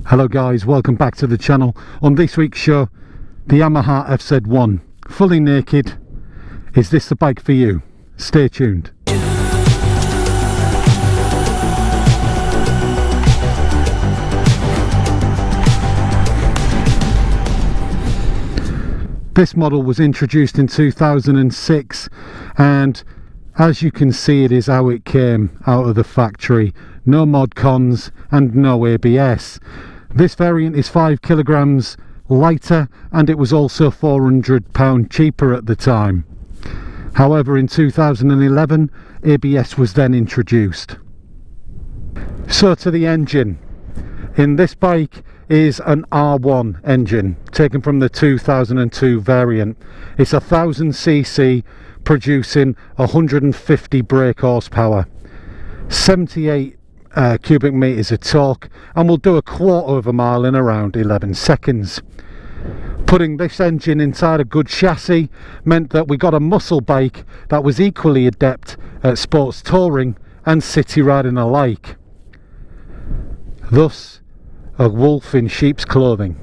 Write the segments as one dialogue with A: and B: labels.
A: Hello guys, welcome back to the channel. On this week's show, the Yamaha FZ1, fully naked. Is this the bike for you? Stay tuned. This model was introduced in 2006 and as you can see, it is how it came out of the factory. No mod cons and no ABS. This variant is 5 kilograms lighter and it was also £400 cheaper at the time. However, in 2011 ABS was then introduced. So to the engine. In this bike is an R1 engine taken from the 2002 variant. It's 1000cc producing 150 brake horsepower, 78 cubic meters of torque, and will do a quarter of a mile in around 11 seconds. Putting this engine inside a good chassis meant that we got a muscle bike that was equally adept at sports touring and city riding alike. Thus, a wolf in sheep's clothing.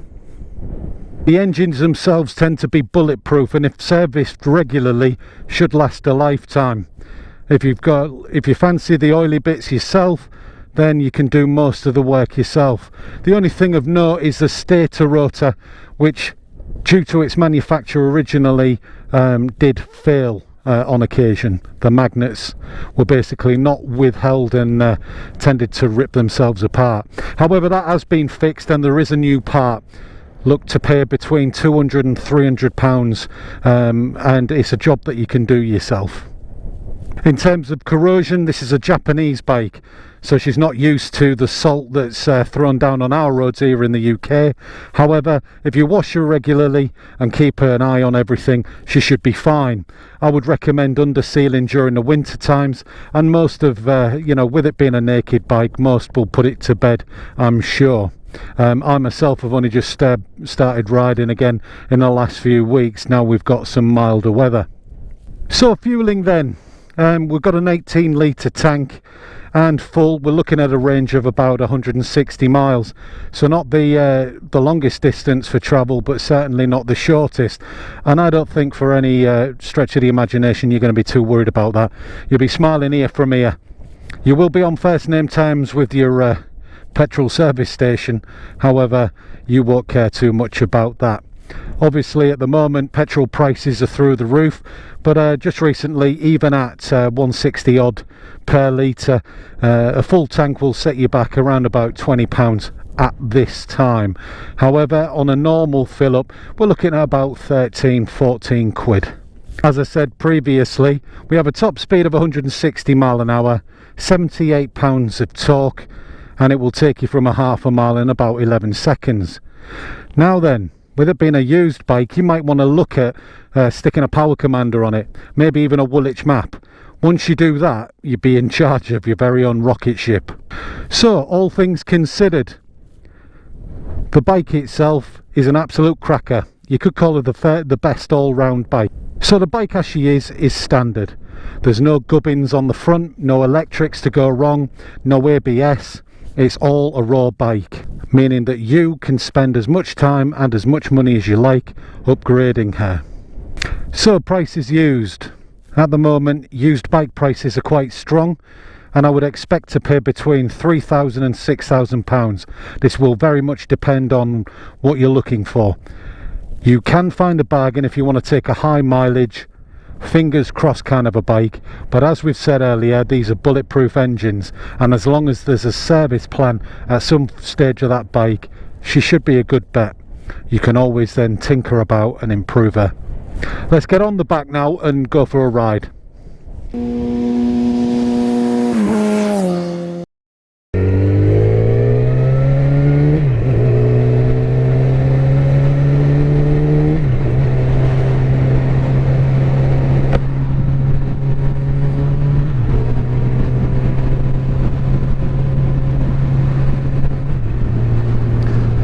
A: The engines themselves tend to be bulletproof and if serviced regularly should last a lifetime. If you fancy the oily bits yourself, then you can do most of the work yourself. The only thing of note is the stator rotor, which due to its manufacture originally did fail on occasion. The magnets were basically not withheld and tended to rip themselves apart. However, that has been fixed and there is a new part. Look to pay between £200 and £300 and it's a job that you can do yourself. In terms of corrosion, this is a Japanese bike, so she's not used to the salt that's thrown down on our roads here in the UK. However, if you wash her regularly and keep an eye on everything, she should be fine. I would recommend undersealing during the winter times, and most of, with it being a naked bike, most will put it to bed, I'm sure. I myself have only just started riding again in the last few weeks. Now we've got some milder weather. So fueling then. We've got an 18 litre tank and full. We're looking at a range of about 160 miles, so not the longest distance for travel, but certainly not the shortest, and I don't think for any stretch of the imagination you're going to be too worried about that. You'll be smiling ear from ear. You will be on first name terms with your petrol service station, however you won't care too much about that. Obviously at the moment petrol prices are through the roof, but just recently, even at 160 odd per litre, a full tank will set you back around about £20 at this time. However, on a normal fill up we're looking at about 13-14 quid. As I said previously, we have a top speed of 160 mile an hour, 78 pounds of torque, and it will take you from a half a mile in about 11 seconds. Now then, with it being a used bike, you might want to look at sticking a power commander on it, maybe even a Woolwich map. Once you do that, you'd be in charge of your very own rocket ship. So, all things considered, the bike itself is an absolute cracker. You could call it the best all-round bike. So the bike as she is standard. There's no gubbins on the front, no electrics to go wrong, no ABS. It's all a raw bike, meaning that you can spend as much time and as much money as you like upgrading her. So prices used. At the moment, used bike prices are quite strong, and I would expect to pay between £3,000 and £6,000. This will very much depend on what you're looking for. You can find a bargain if you want to take a high mileage, fingers crossed kind of a bike, but as we've said earlier, these are bulletproof engines, and as long as there's a service plan at some stage of that bike, she should be a good bet. You can always then tinker about and improve her. Let's get on the back now and go for a ride.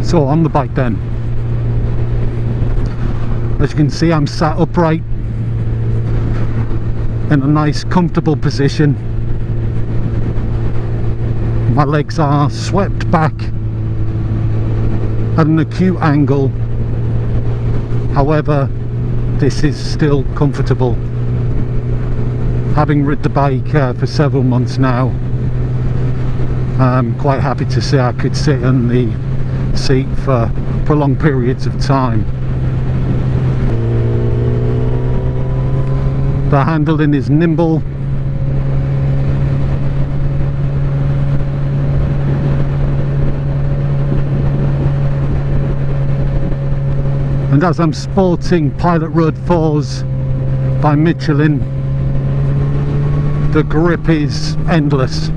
A: So on the bike then, as you can see, I'm sat upright in a nice comfortable position. My legs are swept back at an acute angle. However, this is still comfortable. Having rid the bike for several months now, I'm quite happy to say I could sit on the seat for prolonged periods of time. The handling is nimble. And as I'm sporting Pilot Road 4s by Michelin, the grip is endless.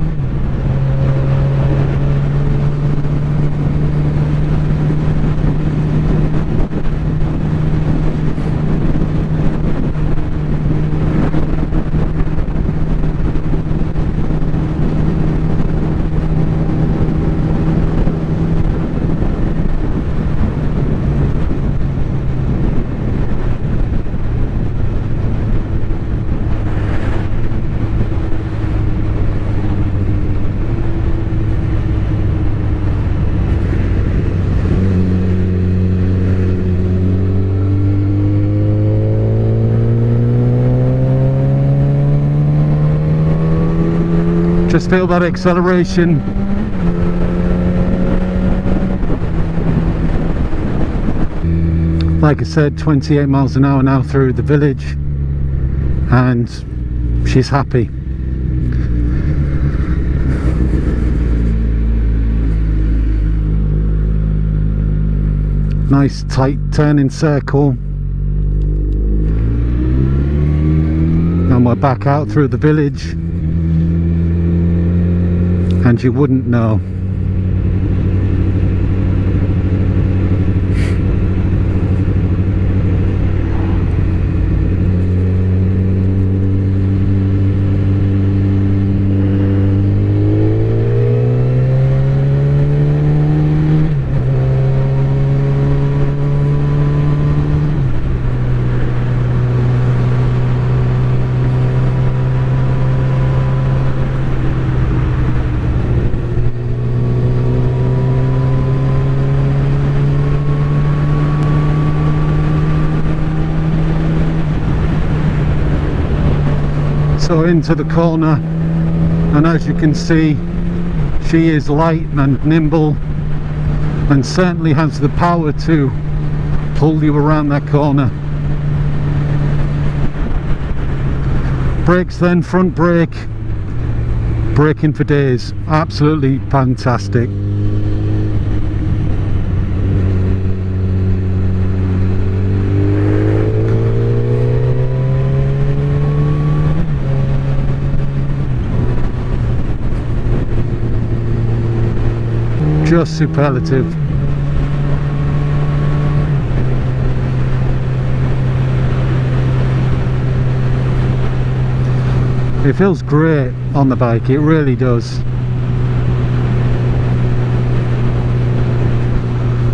A: Just feel that acceleration. Like I said, 28 miles an hour now through the village, and she's happy. Nice tight turning circle, and we're back out through the village, and you wouldn't know. So into the corner, and as you can see, she is light and nimble, and certainly has the power to pull you around that corner. Brakes then, front brake, braking for days, absolutely fantastic. Just superlative. It feels great on the bike, it really does.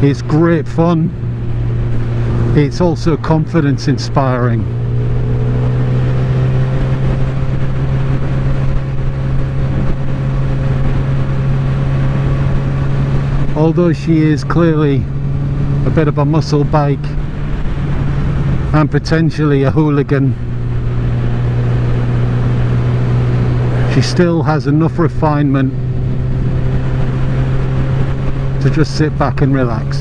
A: It's great fun. It's also confidence inspiring. Although she is clearly a bit of a muscle bike and potentially a hooligan, she still has enough refinement to just sit back and relax.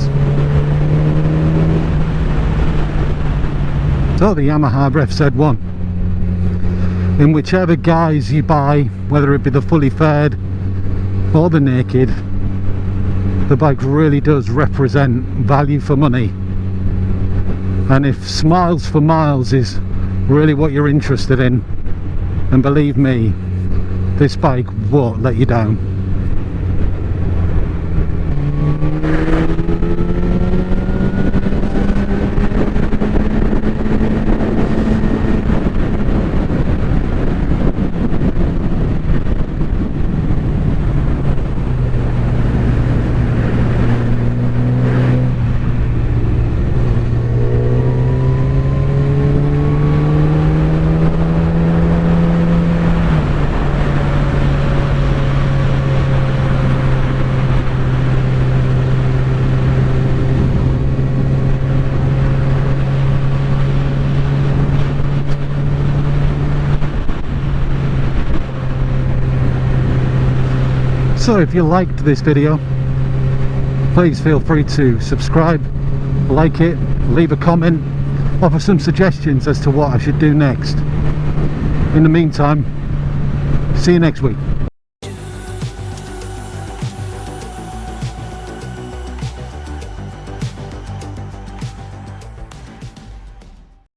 A: So the Yamaha FZ1, in whichever guise you buy, whether it be the fully faired or the naked, the bike really does represent value for money. And if smiles for miles is really what you're interested in, then believe me, this bike won't let you down. So if you liked this video, please feel free to subscribe, like it, leave a comment, offer some suggestions as to what I should do next. In the meantime, see you next week.